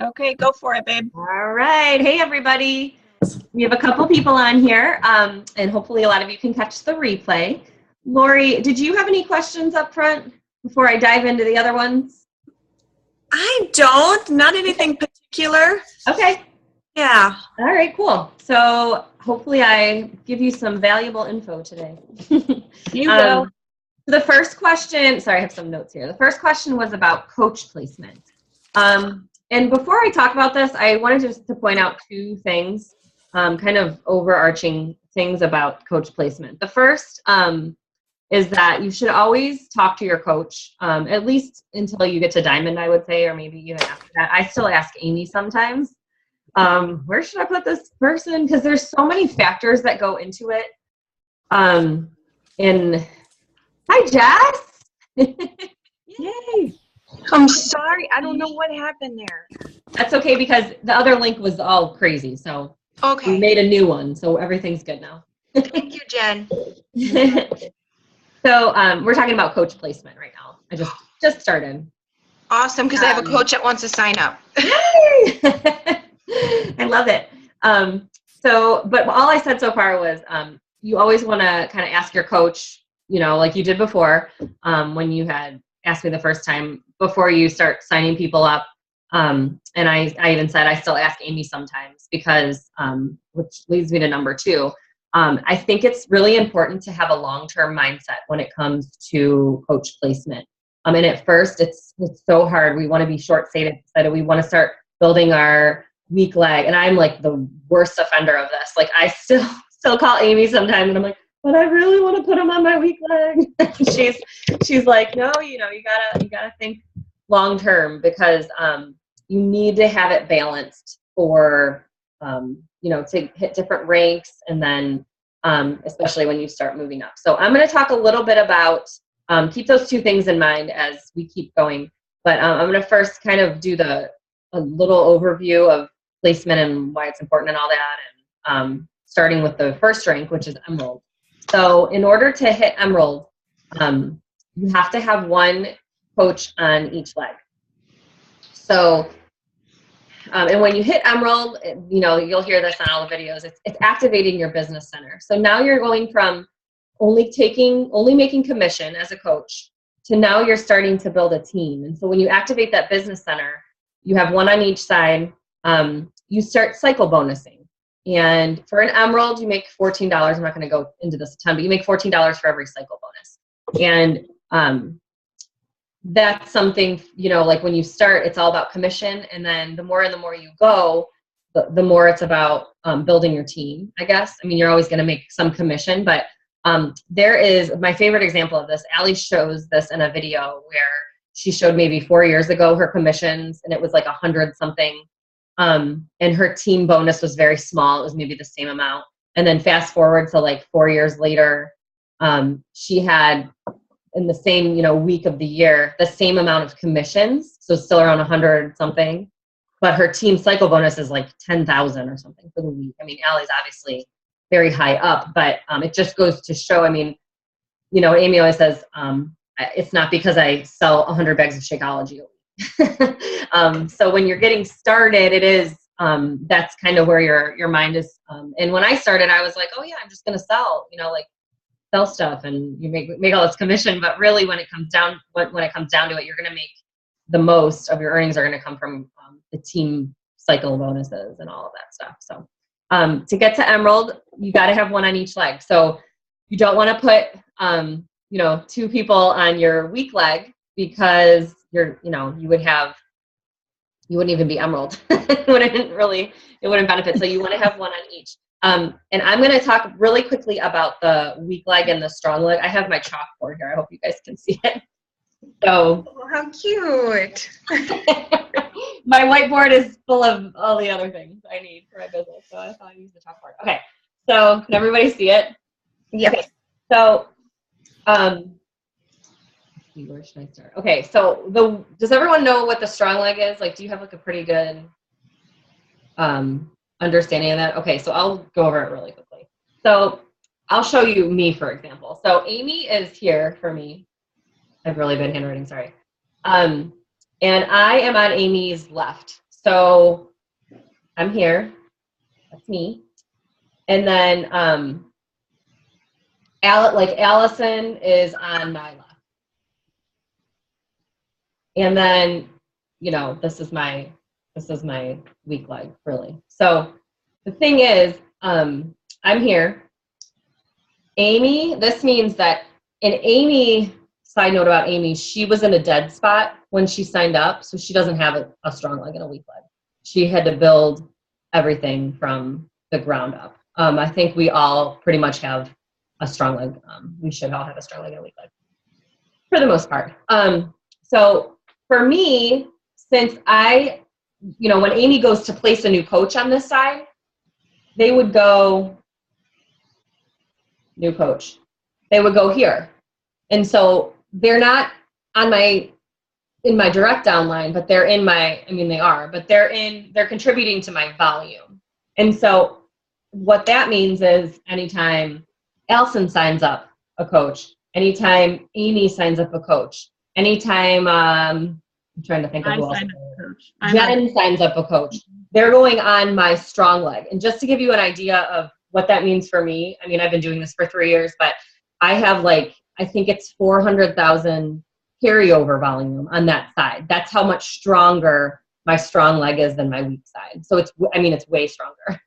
Okay, go for it, babe. All right. Hey, everybody. We have a couple people on here, and hopefully a lot of you can catch the replay. Lori, did you have any questions up front before I dive into the other ones? I don't. Not anything particular. Okay. Yeah. All right, cool. So hopefully I give you some valuable info today. You will. The first question, sorry, I have some notes here. The first question was about coach placement. And before I talk about this, I wanted just to point out two things, kind of overarching things about coach placement. The first is that you should always talk to your coach, at least until you get to Diamond, I would say, or maybe even after that. I still ask Amy sometimes, where should I put this person? Because there's so many factors that go into it. Hi, Jess. Yay. I'm sorry. I don't know what happened there. That's okay, because the other link was all crazy. So okay. We made a new one. So everything's good now. Thank you, Jen. So we're talking about coach placement right now. I just started. Awesome, because I have a coach that wants to sign up. Yay! I love it. But all I said so far was you always want to kind of ask your coach, like you did before, when you had asked me the first time, before you start signing people up. And I even said I still ask Amy sometimes because, which leads me to number two. I think it's really important to have a long-term mindset when it comes to coach placement. And at first, it's so hard. We want to be short-sighted. We want to start building our weak leg. And I'm like the worst offender of this. Like I still call Amy sometimes, and I'm like, but I really want to put him on my weak leg. she's like, no, you gotta think long-term, because you need to have it balanced for to hit different ranks, and then especially when you start moving up. So I'm going to talk a little bit about, keep those two things in mind as we keep going. But I'm going to first kind of do a little overview of placement and why it's important and all that, and starting with the first rank, which is Emerald. So in order to hit Emerald, you have to have one coach on each leg. So and when you hit Emerald, you'll hear this on all the videos, it's activating your business center. So now you're going from only making commission as a coach to now you're starting to build a team. And so when you activate that business center, you have one on each side. You start cycle bonusing. And for an Emerald, you make $14. I'm not going to go into this a ton, but you make $14 for every cycle bonus. And that's something, like when you start, it's all about commission. And then the more you go, the more it's about building your team, I guess. I mean, you're always going to make some commission, but there is my favorite example of this. Allie shows this in a video where she showed maybe 4 years ago her commissions, and it was like 100 something. And her team bonus was very small. It was maybe the same amount. And then fast forward to like 4 years later, she had, in the same, week of the year, the same amount of commissions. So still around 100 something, but her team cycle bonus is like 10,000 or something for the week. I mean, Allie's obviously very high up, but it just goes to show, I mean, Amy always says, it's not because I sell 100 bags of Shakeology a week. So when you're getting started, it is, that's kind of where your mind is. And when I started, I was like, oh yeah, I'm just going to sell, sell stuff and you make all this commission. But really when it comes down to it, you're going to make the most of your earnings are going to come from the team cycle bonuses and all of that stuff. So to get to Emerald, you got to have one on each leg. So you don't want to put, two people on your weak leg, because you wouldn't even be Emerald. It wouldn't benefit. So you want to have one on each. And I'm going to talk really quickly about the weak leg and the strong leg. I have my chalkboard here. I hope you guys can see it. So, oh, how cute. My whiteboard is full of all the other things I need for my business. So I thought I'd use the chalkboard. Okay. So can everybody see it? Yeah. Okay. So, where should I start? Okay. So does everyone know what the strong leg is? Like, do you have like a pretty good, understanding of that? Okay, so I'll go over it really quickly. So I'll show you me, for example. So Amy is here for me. I've really been handwriting, sorry. And I am on Amy's left. So I'm here. That's me. And then Allison is on my left. And then, this is my weak leg, really. So the thing is, I'm here. Amy, this means that, and Amy, side note about Amy, she was in a dead spot when she signed up, so she doesn't have a strong leg and a weak leg. She had to build everything from the ground up. I think we all pretty much have a strong leg. We should all have a strong leg and a weak leg, for the most part. So for me, since when Amy goes to place a new coach on this side, they would go, new coach. They would go here. And so they're not in my direct downline, but they're in they're contributing to my volume. And so what that means is anytime Allison signs up a coach, anytime Amy signs up a coach, anytime, I'm trying to think of who else. Jen signs up a coach. They're going on my strong leg. And just to give you an idea of what that means for me, I mean, I've been doing this for 3 years, but I have I think it's 400,000 carryover volume on that side. That's how much stronger my strong leg is than my weak side. So it's way stronger.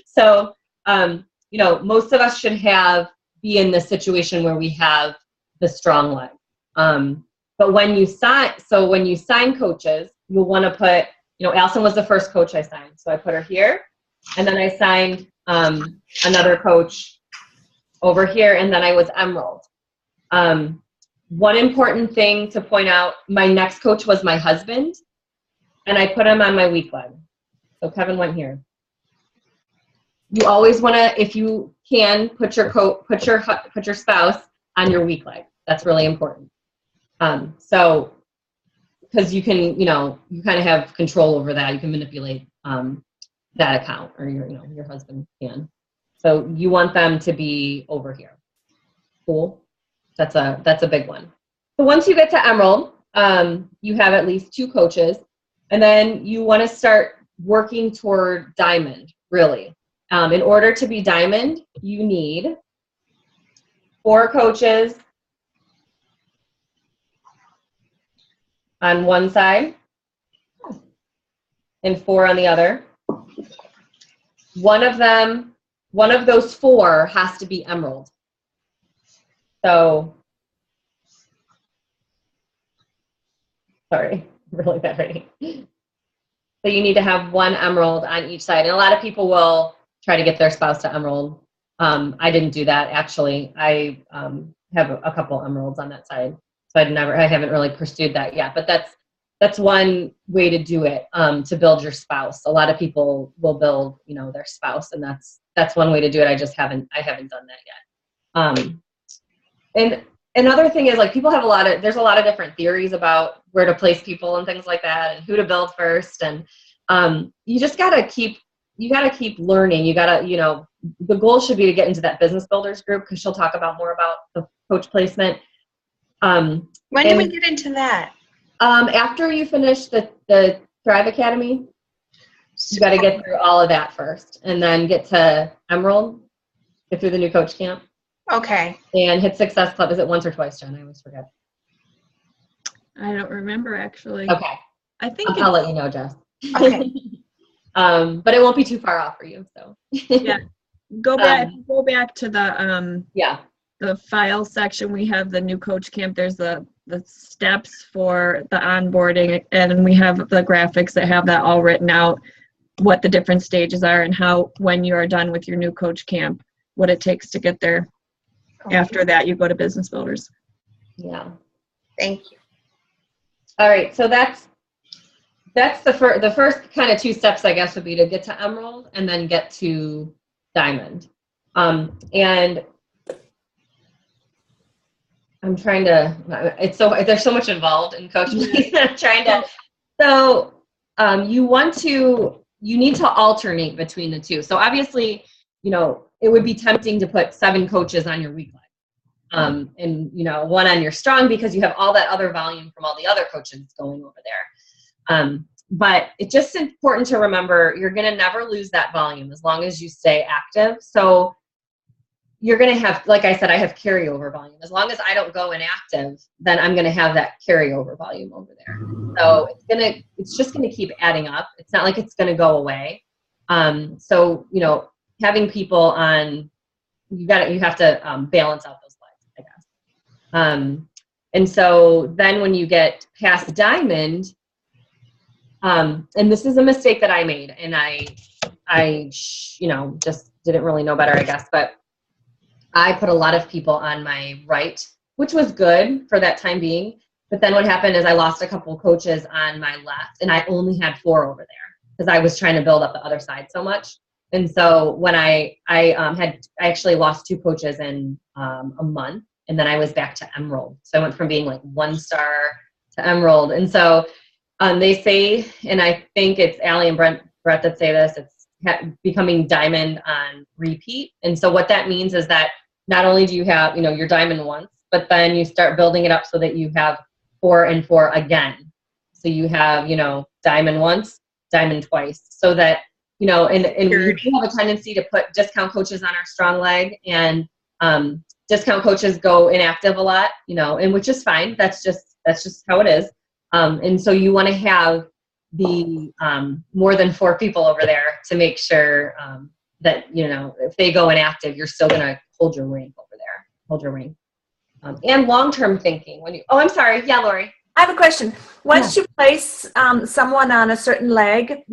So, most of us should be in this situation where we have the strong leg. But when you sign coaches, you'll want to put, Allison was the first coach I signed. So I put her here, and then I signed another coach over here, and then I was Emerald. One important thing to point out, my next coach was my husband, and I put him on my weak leg. So Kevin went here. You always want to, if you can, put your spouse on your weak leg. That's really important. So, because you can, you kind of have control over that. You can manipulate that account, or your husband can. So you want them to be over here. Cool. That's a big one. So once you get to Emerald, you have at least 2 coaches, and then you want to start working toward Diamond, really. In order to be Diamond, you need 4 coaches on one side and 4 on the other. One of those 4 has to be Emerald. So, sorry, really bad writing. So you need to have 1 Emerald on each side. And a lot of people will try to get their spouse to Emerald. I didn't do that, actually. I have a couple Emeralds on that side. So I haven't really pursued that yet. But that's one way to do it, to build your spouse. A lot of people will build, their spouse, and that's one way to do it. I haven't done that yet. And another thing is, people have there's a lot of different theories about where to place people and things like that, and who to build first. And you just gotta keep learning. You gotta, the goal should be to get into that business builders group, because she'll talk more about the coach placement. When do we get into that? After you finish the Thrive Academy, you got to get through all of that first, and then get to Emerald, get through the new coach camp. Okay. And hit Success Club. Is it once or twice, Jen? I always forget. I don't remember, actually. Okay. I think I'll let you know, Jess. Okay. But it won't be too far off for you. So. Yeah. Go back to the file section. We have the new coach camp. There's the steps for the onboarding, and we have the graphics that have that all written out, what the different stages are, and how, when you are done with your new coach camp, what it takes to get there. Okay. After that, you go to business builders. Yeah. Thank you. All right. So that's the first kind of 2 steps, I guess, would be to get to Emerald and then get to Diamond. And I'm trying to, there's so much involved in coaching. I'm trying to, so you need to alternate between the 2. So obviously, it would be tempting to put 7 coaches on your weak leg. And 1 on your strong, because you have all that other volume from all the other coaches going over there. But it's just important to remember you're going to never lose that volume as long as you stay active. So you're going to have, like I said, I have carryover volume. As long as I don't go inactive, then I'm going to have that carryover volume over there. So it's just going to keep adding up. It's not like it's going to go away. So, you know, having people on, you have to balance out those legs, I guess. And so then when you get past diamond, and this is a mistake that I made, and I you know, just didn't really know better, I guess, but I put a lot of people on my right, which was good for that time being. But then what happened is I lost a couple coaches on my left, and I only had 4 over there because I was trying to build up the other side so much. And so when I actually lost 2 coaches in a month, and then I was back to emerald. So I went from being like 1 star to emerald. And so they say, and I think it's Allie and Brett that say this, it's becoming diamond on repeat. And so what that means is that not only do you have, you know, your diamond once, but then you start building it up so that you have 4 and 4 again. So you have, you know, diamond once, diamond twice, so that, you know, and we do have a tendency to put discount coaches on our strong leg, and discount coaches go inactive a lot, you know, and which is fine. That's just how it is. And so you want to have the more than 4 people over there to make sure that, you know, if they go inactive, you're still going to hold your rank over there, hold your rank. And long-term thinking. I'm sorry. Yeah, Lori. I have a question. Once you place someone on a certain leg,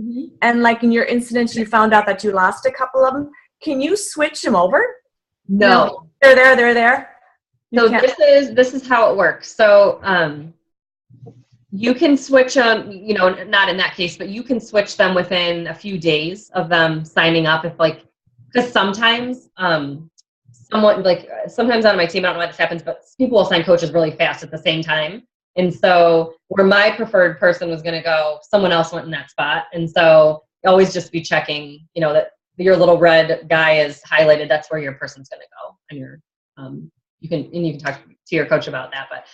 and like in your incident, you found out that you lost a couple of them, can you switch them over? No. They're there. So this is how it works. So you can switch them, you know, not in that case, but you can switch them within a few days of them signing up. If like, because sometimes sometimes on my team, I don't know why this happens, but people will sign coaches really fast at the same time. And so where my preferred person was going to go, someone else went in that spot. And so always just be checking, you know, that your little red guy is highlighted. That's where your person's going to go. And you can talk to your coach about that, but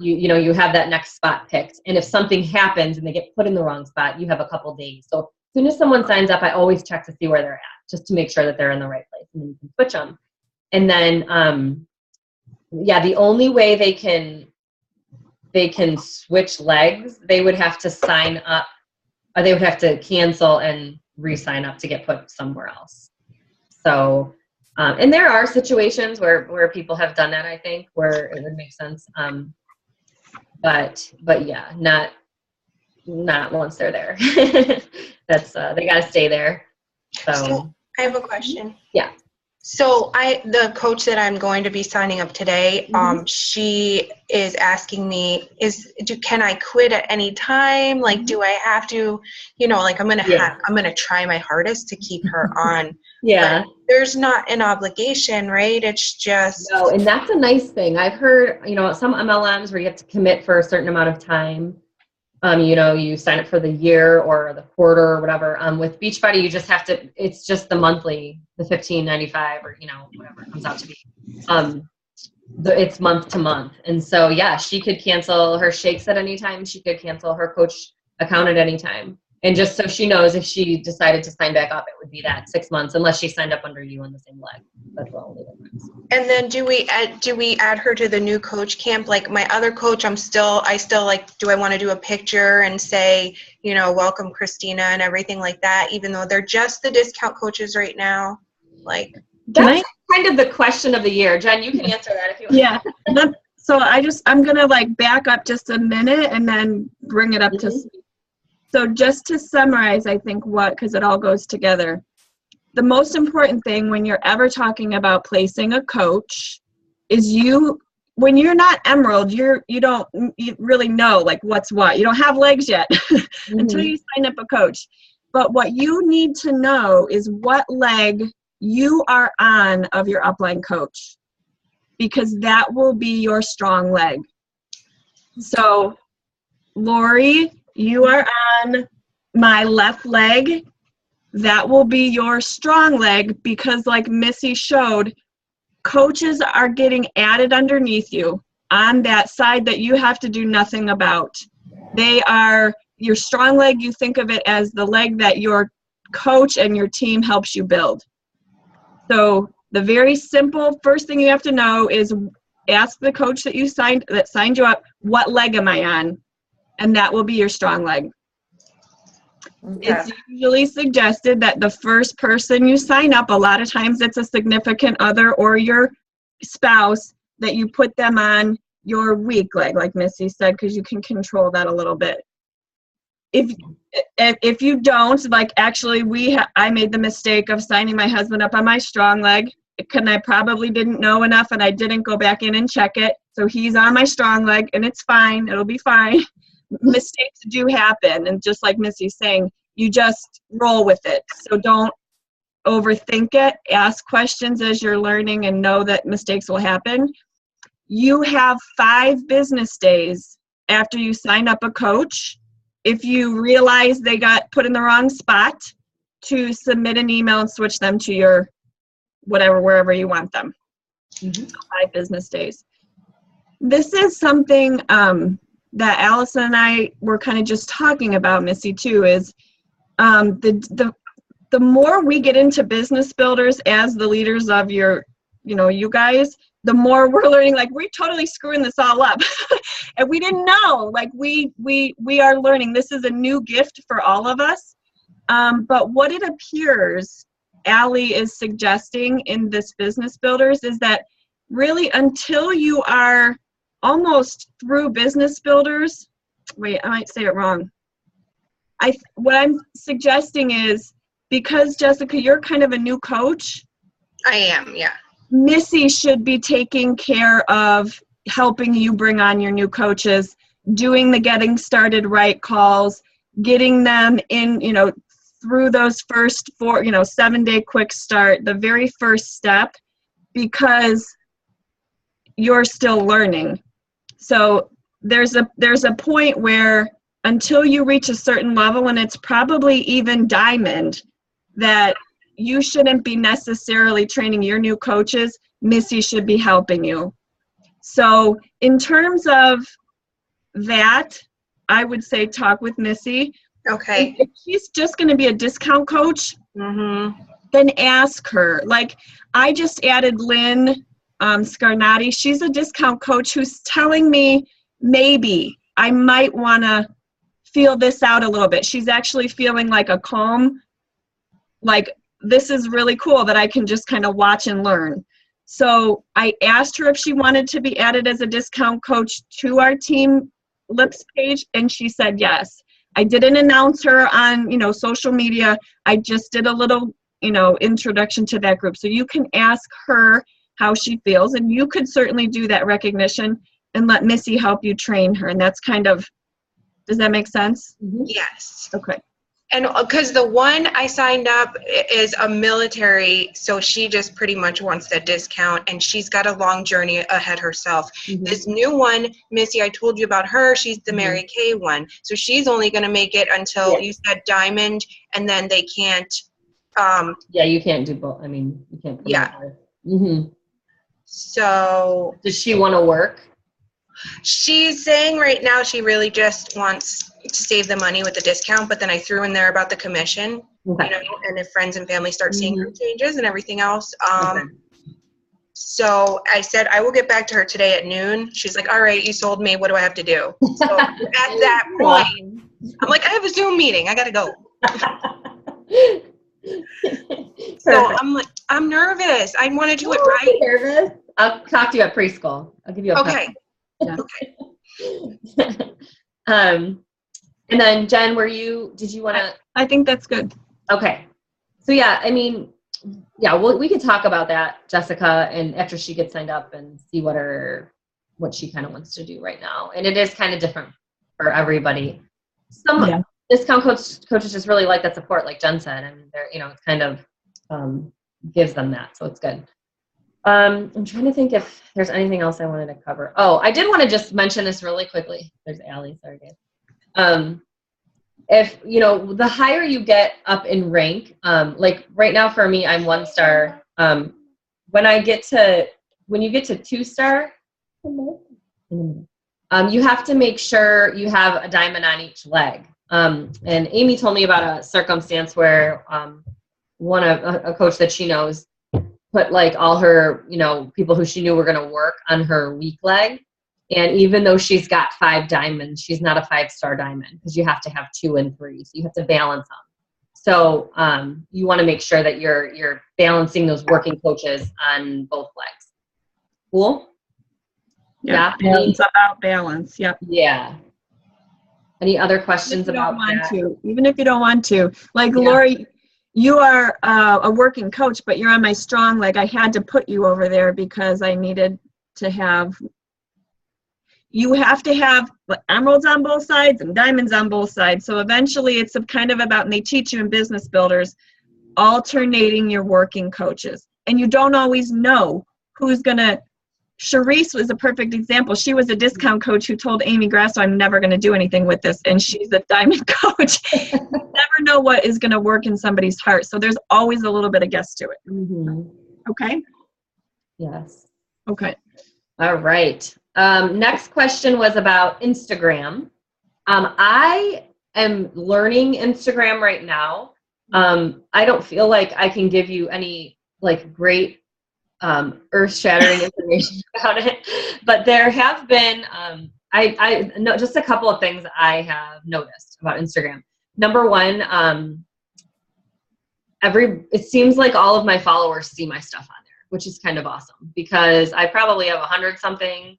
you know, you have that next spot picked. And if something happens and they get put in the wrong spot, you have a couple days. So as soon as someone signs up, I always check to see where they're at, just to make sure that they're in the right place, and then you can switch them. And then, the only way they can switch legs, they would have to sign up, or they would have to cancel and re-sign up to get put somewhere else. So, and there are situations where people have done that, I think, where it would make sense. But yeah, not once they're there. That's they got to stay there. So I have a question. Yeah. So the coach that I'm going to be signing up today, she is asking me, can I quit at any time? Like, do I have to, you know, like I'm going to try my hardest to keep her on. Yeah. But there's not an obligation, right? It's just. No, and that's a nice thing. I've heard, you know, some MLMs where you have to commit for a certain amount of time. You know, you sign up for the year or the quarter or whatever. With Beachbody, you just have to, it's just the monthly, the $15.95 or, you know, whatever it comes out to be. It's month to month. And so, yeah, she could cancel her shakes at any time. She could cancel her coach account at any time. And just so she knows, if she decided to sign back up, it would be that 6 months, unless she signed up under you on the same leg. That's the only difference. And then do we add her to the new coach camp? Like my other coach, I still like, do I want to do a picture and say, you know, welcome Christina and everything like that, even though they're just the discount coaches right now? Like, that's kind of the question of the year. Jen, you can answer that if you want. Yeah. So I'm going to like back up just a minute and then bring it up to speed. So just to summarize, I think because it all goes together. The most important thing when you're ever talking about placing a coach is when you're not emerald, you don't really know like what's what. You don't have legs yet until you sign up a coach. But what you need to know is what leg you are on of your upline coach, because that will be your strong leg. So, Lori, you are on my left leg. That will be your strong leg, because like Missy showed, coaches are getting added underneath you on that side that you have to do nothing about. They are your strong leg, you think of it as the leg that your coach and your team helps you build. So the very simple first thing you have to know is ask the coach that signed you up, what leg am I on? And that will be your strong leg. Okay. It's usually suggested that the first person you sign up, a lot of times it's a significant other or your spouse, that you put them on your weak leg, like Missy said, because you can control that a little bit. If you don't, like actually I made the mistake of signing my husband up on my strong leg, because I probably didn't know enough and I didn't go back in and check it. So he's on my strong leg and it's fine. It'll be fine. Mistakes do happen. And just like Missy's saying, you just roll with it. So don't overthink it. Ask questions as you're learning and know that mistakes will happen. You have 5 business days after you sign up a coach, if you realize they got put in the wrong spot, to submit an email and switch them to your wherever you want them. 5 business days. This is something that Allison and I were kind of just talking about, Missy, too, is the more we get into business builders as the leaders of you guys, the more we're learning, like, we're totally screwing this all up. And we didn't know, like, we are learning. This is a new gift for all of us. But what it appears Allie is suggesting in this business builders is that really until you are almost through business builders, wait, I might say it wrong. What I'm suggesting is, because Jessica, you're kind of a new coach. I am, yeah. Missy should be taking care of helping you bring on your new coaches, doing the getting started right calls, getting them in, through those first 4, 7-day quick start, the very first step, because you're still learning. So there's a point where until you reach a certain level, and it's probably even diamond, that you shouldn't be necessarily training your new coaches. Missy should be helping you. So in terms of that, I would say talk with Missy. Okay. If she's just going to be a discount coach, then ask her. Like, I just added Lynn Scarnati. She's a discount coach who's telling me maybe I might want to feel this out a little bit. She's actually feeling like a calm, like, this is really cool that I can just kind of watch and learn. So I asked her if she wanted to be added as a discount coach to our team L.I.P.S page, and she said yes. I didn't announce her on, social media. I just did a little, introduction to that group. So you can ask her how she feels, and you could certainly do that recognition and let Missy help you train her. And that's kind of, does that make sense? Yes. Okay. And because the one I signed up is a military, so she just pretty much wants that discount, and she's got a long journey ahead herself. This new one, Missy, I told you about her. She's the Mary Kay one, so she's only going to make it until you said diamond, and then they can't. You can't do both. I mean, you can't. So does she want to work? She's saying right now she really just wants to save the money with the discount, but then I threw in there about the commission, and if friends and family start seeing her changes and everything else. So I said, I will get back to her today at noon. She's like, all right, you sold me. What do I have to do? So at that point, I'm like, I have a Zoom meeting. I got to go. So I'm like, I'm nervous. I want to do it right. Nervous? I'll talk to you at preschool. I'll give you a okay. Yeah. Okay. And then Jen, did you want to? I think that's good. Okay. So we could talk about that, Jessica, and after she gets signed up and see what she kind of wants to do right now. And it is kind of different for everybody. Some discount coaches just really like that support, like Jen said, and they're, it kind of gives them that. So it's good. I'm trying to think if there's anything else I wanted to cover. Oh, I did want to just mention this really quickly. There's Allie, sorry guys. If, the higher you get up in rank, like right now for me, I'm 1-star. When you get to 2-star, you have to make sure you have a diamond on each leg. And Amy told me about a circumstance where a coach that she knows put like all her, people who she knew were going to work on her weak leg. And even though she's got 5 diamonds, she's not a 5-star diamond because you have to have 2 and 3. So you have to balance them. So you want to make sure that you're balancing those working coaches on both legs. Cool? Yeah. It's about balance. Yep. Yeah. Any other questions about that? Even if you don't want to. Like, Lori, you are a working coach, but you're on my strong leg. I had to put you over there because I needed to have, you have to have emeralds on both sides and diamonds on both sides. So eventually it's kind of about, and they teach you in Business Builders, alternating your working coaches. And you don't always know who's going to, Charisse was a perfect example. She was a discount coach who told Amy Grasso, I'm never going to do anything with this. And she's a diamond coach. You never know what is going to work in somebody's heart. So there's always a little bit of guess to it. Mm-hmm. Okay? Yes. Okay. All right. Next question was about Instagram. I am learning Instagram right now. I don't feel like I can give you any like great earth-shattering information about it, but there have been I know just a couple of things I have noticed about Instagram. Number one, it seems like all of my followers see my stuff on there, which is kind of awesome because I probably have 100 something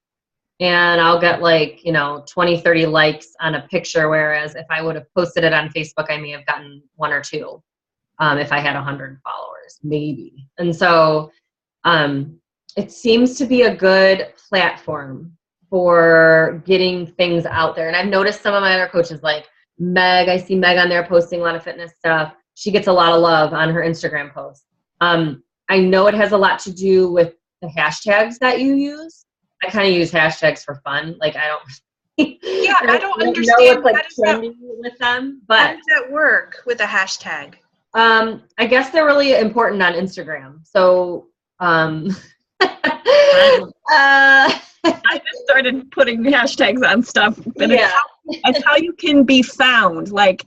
and I'll get like 20, 30 likes on a picture, whereas if I would have posted it on Facebook, I may have gotten 1 or 2 if I had 100 followers, maybe. And so it seems to be a good platform for getting things out there. And I've noticed some of my other coaches, like Meg, I see Meg on there posting a lot of fitness stuff. She gets a lot of love on her Instagram posts. I know it has a lot to do with the hashtags that you use. I kind of use hashtags for fun. Like I don't I don't understand what's like trendy with them, but how does that work with a hashtag? I guess they're really important on Instagram. So I just started putting hashtags on stuff. But it's how you can be found. Like,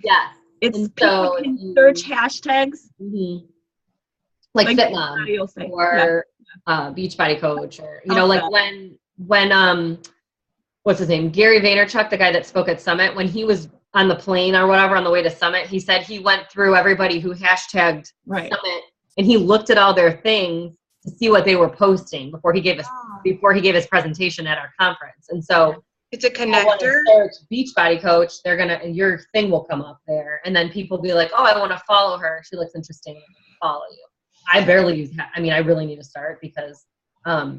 it's people can search hashtags. Mm-hmm. Like Fit Mom or Beachbody Coach, or like when what's his name, Gary Vaynerchuk, the guy that spoke at Summit, when he was on the plane or whatever on the way to Summit, he said he went through everybody who hashtagged Summit and he looked at all their things to see what they were posting before he gave his presentation at our conference. And so it's a connector. Search Beachbody Coach, your thing will come up there, and then people be like, oh, I want to follow her, she looks interesting, follow you. I barely use I really need to start because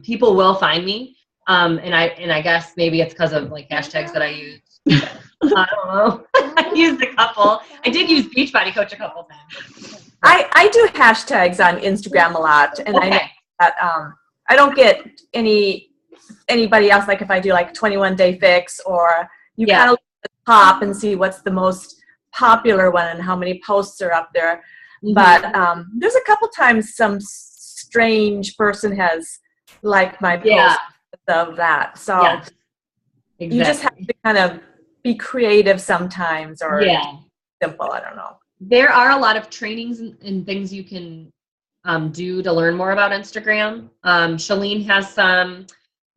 people will find me, and I guess maybe it's because of like hashtags that I use. I don't know. I used a couple. I did use Beachbody Coach a couple times. I do hashtags on Instagram a lot, and I know that I don't get anybody else. Like if I do like 21-day fix, or you kind of look at the top and see what's the most popular one and how many posts are up there. Mm-hmm. But there's a couple times some strange person has liked my post of that. So you just have to kind of be creative sometimes, or simple. I don't know. There are a lot of trainings and things you can do to learn more about Instagram. Shalene has some.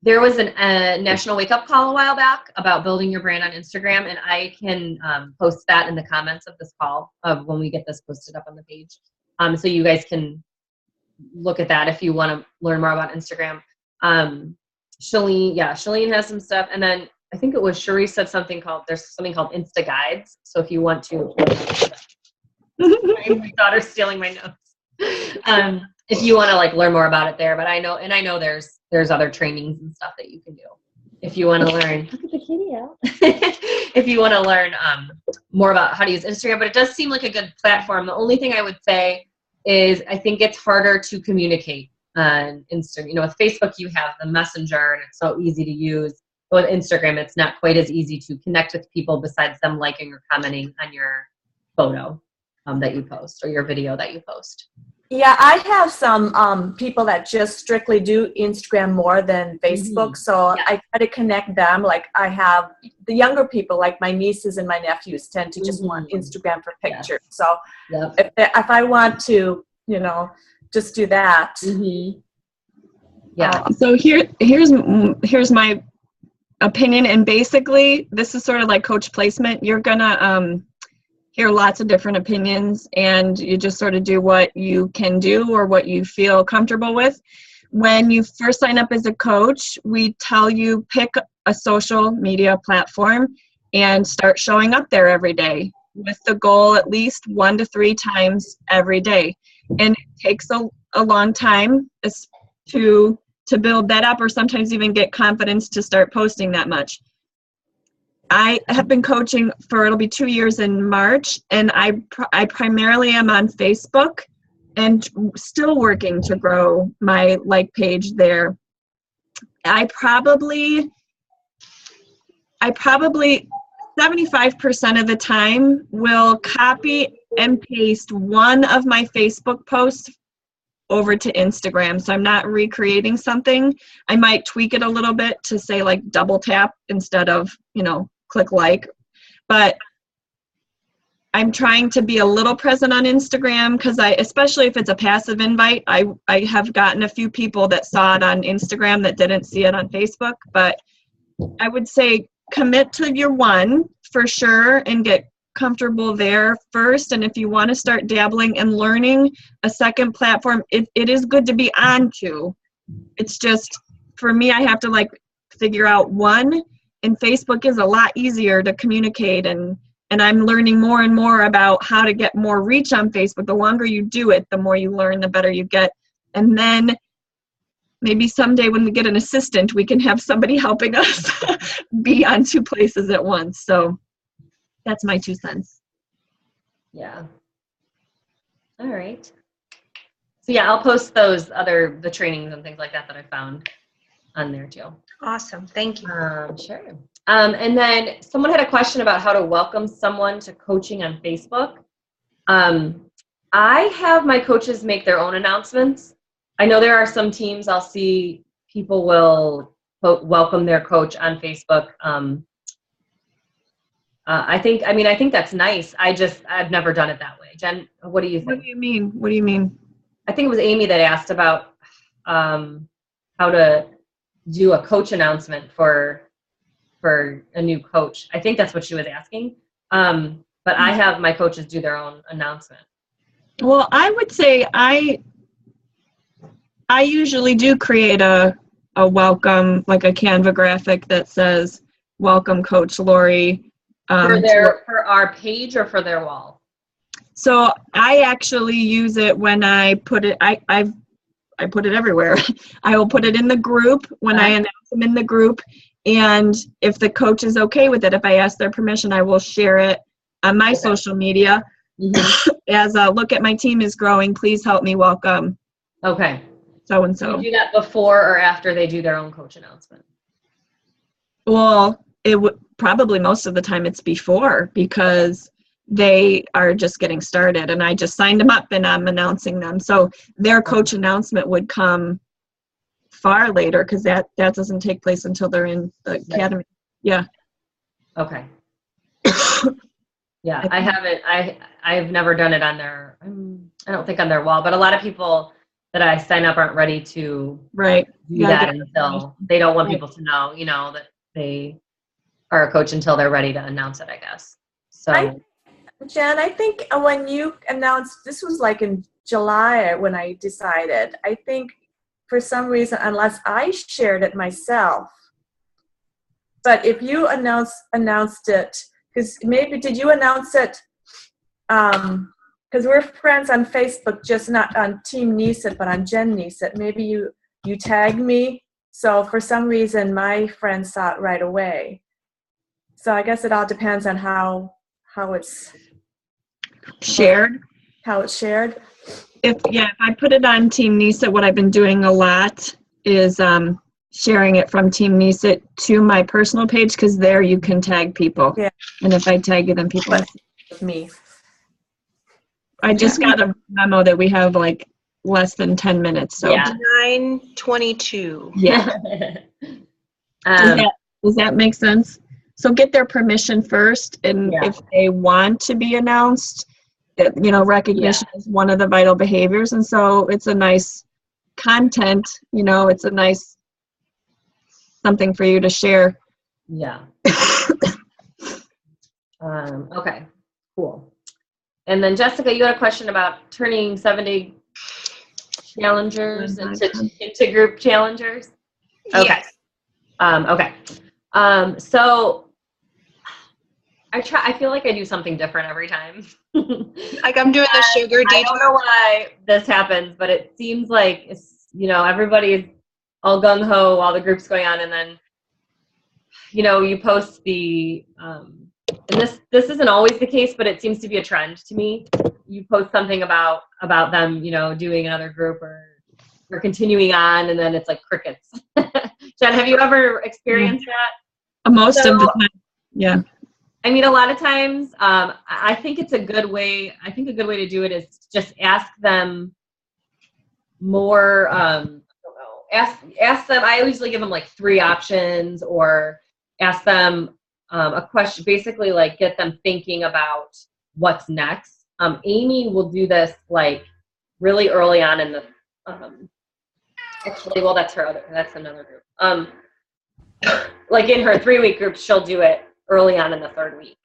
There was a national wake-up call a while back about building your brand on Instagram, and I can post that in the comments of this call when we get this posted up on the page. So you guys can look at that if you want to learn more about Instagram. Shalene has some stuff, and then I think it was Cherie said there's something called Insta Guides. So if you want to, my daughter's stealing my notes. If you want to like learn more about it there, but I know there's other trainings and stuff that you can do if you want to learn. Look at the kitty out. If you want to learn more about how to use Instagram, but it does seem like a good platform. The only thing I would say is I think it's harder to communicate on Instagram. With Facebook, you have the Messenger and it's so easy to use. But with Instagram, it's not quite as easy to connect with people besides them liking or commenting on your photo that you post or your video that you post. Yeah, I have some people that just strictly do Instagram more than Facebook. So I try to connect them. Like I have the younger people, like my nieces and my nephews tend to just want Instagram for pictures. So if I want to, just do that. Yeah. So here's my opinion, and basically this is sort of like coach placement. You're gonna hear lots of different opinions, and you just sort of do what you can do or what you feel comfortable with. When you first sign up as a coach, we tell you pick a social media platform and start showing up there every day with the goal at least 1 to 3 times every day. And it takes a long time to build that up, or sometimes even get confidence to start posting that much. I have been coaching for, it'll be 2 years in March, and I primarily am on Facebook and still working to grow my like page there. I probably 75% of the time will copy and paste one of my Facebook posts over to Instagram. So I'm not recreating something. I might tweak it a little bit to say like double tap instead of, click like. But I'm trying to be a little present on Instagram because especially if it's a passive invite, I have gotten a few people that saw it on Instagram that didn't see it on Facebook. But I would say commit to your one for sure and get comfortable there first. And if you want to start dabbling and learning a second platform, it is good to be on to. It's just, for me, I have to figure out one, and Facebook is a lot easier to communicate, and I'm learning more and more about how to get more reach on Facebook. The longer you do it, the more you learn, the better you get. And then maybe someday when we get an assistant, we can have somebody helping us be on 2 places at once. So that's my 2 cents. Yeah. All right. So yeah, I'll post the trainings and things like that I found on there too. Awesome. Thank you. Sure. And then someone had a question about how to welcome someone to coaching on Facebook. I have my coaches make their own announcements. I know there are some teams I'll see people will welcome their coach on Facebook. I think that's nice. I've never done it that way. Jen, what do you think? What do you mean? I think it was Amy that asked about how to do a coach announcement for a new coach. I think that's what she was asking. But I have my coaches do their own announcement. Well, I would say I usually do create a welcome, like a Canva graphic that says, "Welcome, Coach Lori." For our page or for their wall? So I actually use it when I put it. I put it everywhere. I will put it in the group when I announce them in the group, and if the coach is okay with it, if I ask their permission, I will share it on my social media. As a look at my team is growing, please help me welcome. Okay. So and so. You do that before or after they do their own coach announcement? Well, it would probably most of the time it's before, because they are just getting started and I just signed them up and I'm announcing them. So their coach announcement would come far later, because that doesn't take place until they're in the academy. Yeah. Okay. Yeah, I haven't. I've never done it on their. I don't think on their wall, but a lot of people that I sign up aren't ready to do that until they don't want people to know, that they are a coach until they're ready to announce it, I guess. So, Jen, I think when you announced, this was like in July when I decided, I think for some reason, unless I shared it myself, but if you announced it, because maybe, did you announce it, because we're friends on Facebook, just not on Team Neesit, but on Jen Neesit, maybe you tagged me, so for some reason my friends saw it right away. So I guess it all depends on how it's shared. If I put it on Team Neesit, what I've been doing a lot is sharing it from Team Neesit to my personal page, because there you can tag people. Yeah. And if I tag you, then people me. I just got a memo that we have like less than 10 minutes. So Yeah. 9:22. Yeah. Does that make sense? So get their permission first, and if they want to be announced, recognition is one of the vital behaviors, and so it's a nice content, it's a nice something for you to share. Yeah. Okay, cool. And then Jessica, you had a question about turning 7-day challengers into group challengers? Okay. Yes. Okay. So I feel like I do something different every time. Like I'm doing the sugar detox. I don't know why this happens, but it seems like it's, everybody's all gung-ho while the group's going on, and then, you post the, and this isn't always the case, but it seems to be a trend to me. You post something about them, doing another group or continuing on, and then it's like crickets. Jen, have you ever experienced that? Most of the time, yeah. I mean, a lot of times, I think it's a good way. I think a good way to do it is just ask them more. I don't know. Ask them. I usually give them like 3 options, or ask them a question. Basically, like get them thinking about what's next. Amy will do this like really early on in the. Actually, well, that's another group. Like in her 3-week group, she'll do it early on in the 3rd week.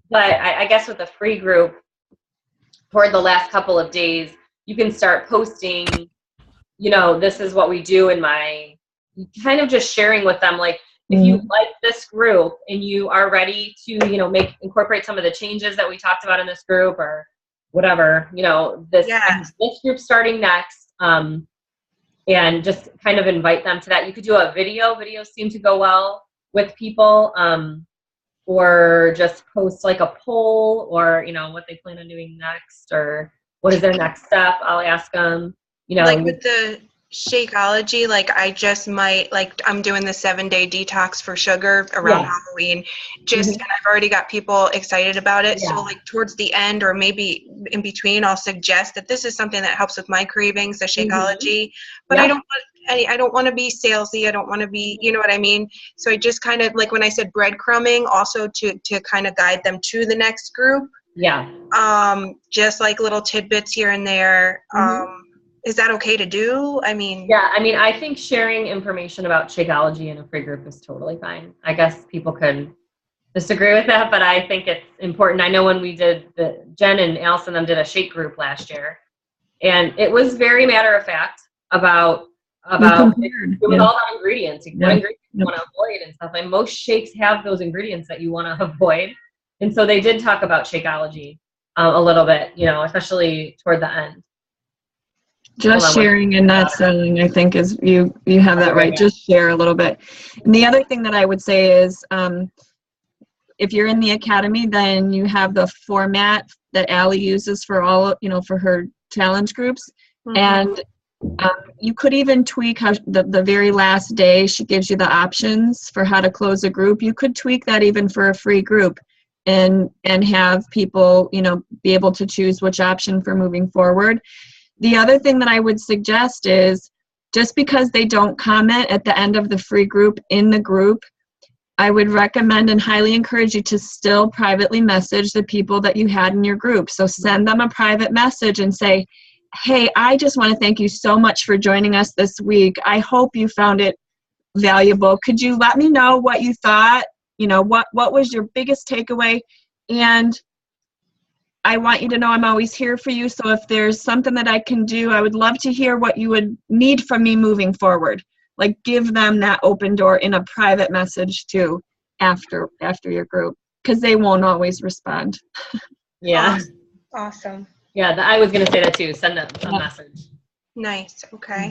But I guess with the free group, toward the last couple of days, you can start posting, this is what we do kind of just sharing with them, like, if you like this group and you are ready to, incorporate some of the changes that we talked about in this group or whatever, this group's starting next, and just kind of invite them to that. You could do a video. Videos seem to go well with people. Or just post like a poll, or what they plan on doing next, or what is their next step. I'll ask them, like with the Shakeology, like I just might, like I'm doing the 7-day detox for sugar around Halloween, and I've already got people excited about it. So like towards the end, or maybe in between, I'll suggest that this is something that helps with my cravings, the Shakeology, but I don't want to be salesy. I don't want to be, you know what I mean? So I just kind of, like when I said breadcrumbing, also to kind of guide them to the next group. Yeah. Just like little tidbits here and there. Is that okay to do? I mean, I think sharing information about Shakeology in a free group is totally fine. I guess people could disagree with that, but I think it's important. I know when we did Jen and Allison did a shake group last year, and it was very matter of fact about with all the ingredients, what ingredients you want to avoid and stuff. And most shakes have those ingredients that you want to avoid. And so they did talk about Shakeology a little bit, especially toward the end. Just sharing and not selling, I think, is you have that right. Just share a little bit. And the other thing that I would say is, if you're in the academy, then you have the format that Allie uses for all, for her challenge groups. And you could even tweak how the very last day she gives you the options for how to close a group. You could tweak that even for a free group, and have people, be able to choose which option for moving forward. The other thing that I would suggest is, just because they don't comment at the end of the free group in the group, I would recommend and highly encourage you to still privately message the people that you had in your group. So send them a private message and say, hey, I just want to thank you so much for joining us this week. I hope you found it valuable. Could you let me know what you thought? What was your biggest takeaway? And I want you to know I'm always here for you. So if there's something that I can do, I would love to hear what you would need from me moving forward. Like, give them that open door in a private message too after your group, because they won't always respond. Yeah. Awesome. Yeah, I was going to say that too. Send them a message. Nice. Okay.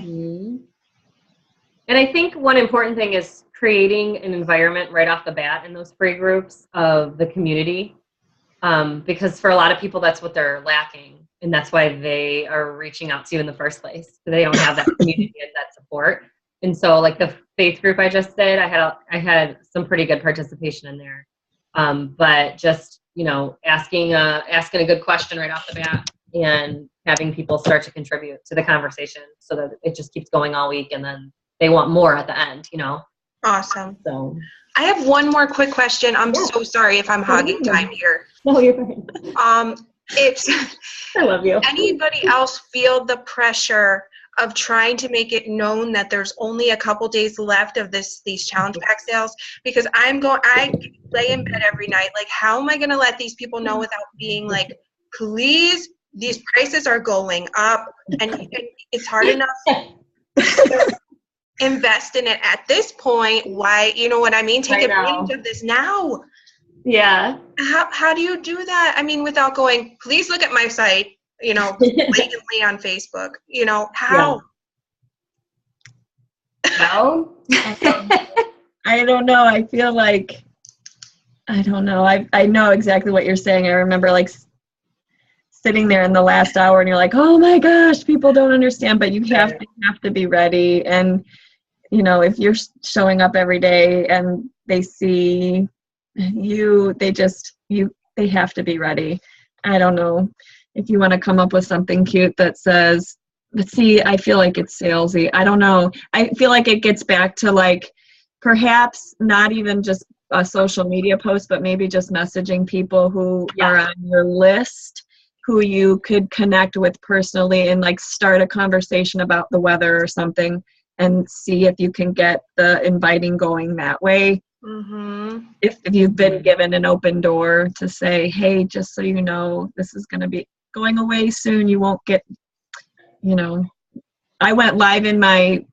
And I think one important thing is creating an environment right off the bat in those free groups of the community. Because for a lot of people, that's what they're lacking. And that's why they are reaching out to you in the first place. So they don't have that community and that support. And so like the faith group I just did, I had some pretty good participation in there. But just, asking a good question right off the bat and having people start to contribute to the conversation so that it just keeps going all week, and then they want more at the end, you know? Awesome. So I have one more quick question. I'm so sorry if I'm hogging time here. no, you're fine. It's I love you. Anybody else feel the pressure of trying to make it known that there's only a couple days left of these challenge pack sales? Because I lay in bed every night like, how am I going to let these people know without being like, please, these prices are going up, and it's hard enough to invest in it at this point. Why, you know what I mean? Take advantage of this now. Yeah. How do you do that? I mean, without going, please look at my site, you know, blatantly on Facebook, you know, how? No. I don't know. I feel like, I don't know. I know exactly what you're saying. I remember like sitting there in the last hour and you're like, oh my gosh, people don't understand, but you have to be ready. And, you know, if you're showing up every day and they see you, they have to be ready. I don't know if you want to come up with something cute that says, but see, I feel like it's salesy. I don't know. I feel like it gets back to like, perhaps not even just a social media post, but maybe just messaging people who are on your list, who you could connect with personally, and like start a conversation about the weather or something, and see if you can get the inviting going that way. Mm-hmm. If you've been given an open door to say, hey, just so you know, this is going to be going away soon. You won't get, you know, I went live in my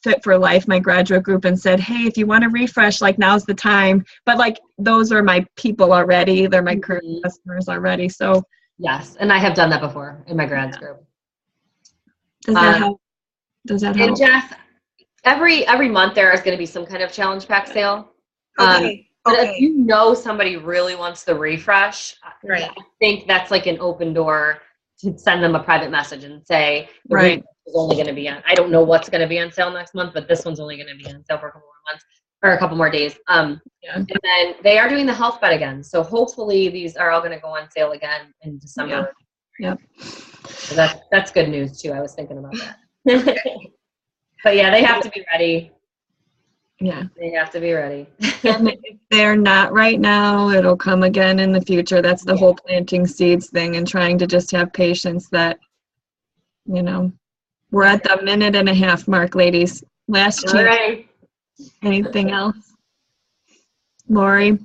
Fit for Life, my graduate group, and said, hey, if you want to refresh, like now's the time. But like those are my people already. They're my current customers already. So yes, and I have done that before in my grads group. Does that help? And Jess, every month there is going to be some kind of challenge pack sale. Okay. But if you know somebody really wants the refresh, right. I think that's like an open door to send them a private message and say, the refresh is only going to be on, I don't know what's going to be on sale next month, but this one's only going to be on sale for a couple more months or a couple more days. And then they are doing the health bet again. So hopefully these are all going to go on sale again in December. Yep. So that's good news too. I was thinking about that. But yeah, they have to be ready. Yeah. They have to be ready. And if they're not right now, it'll come again in the future. That's the whole planting seeds thing, and trying to just have patience that, you know, we're at the 1.5 minute mark, ladies. Last chance. All right. Anything else? Lori?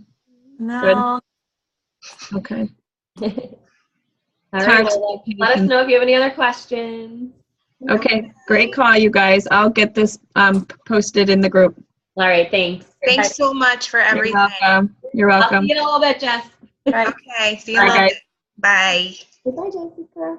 No. Good? Okay. All right. Well, let us know if you have any other questions. Okay. Great call, you guys. I'll get this posted in the group. All right. Thanks. Thanks so much for everything. You're welcome. I'll see you in a little bit, Jess. Okay. See you later. Bye. Goodbye, Jessica.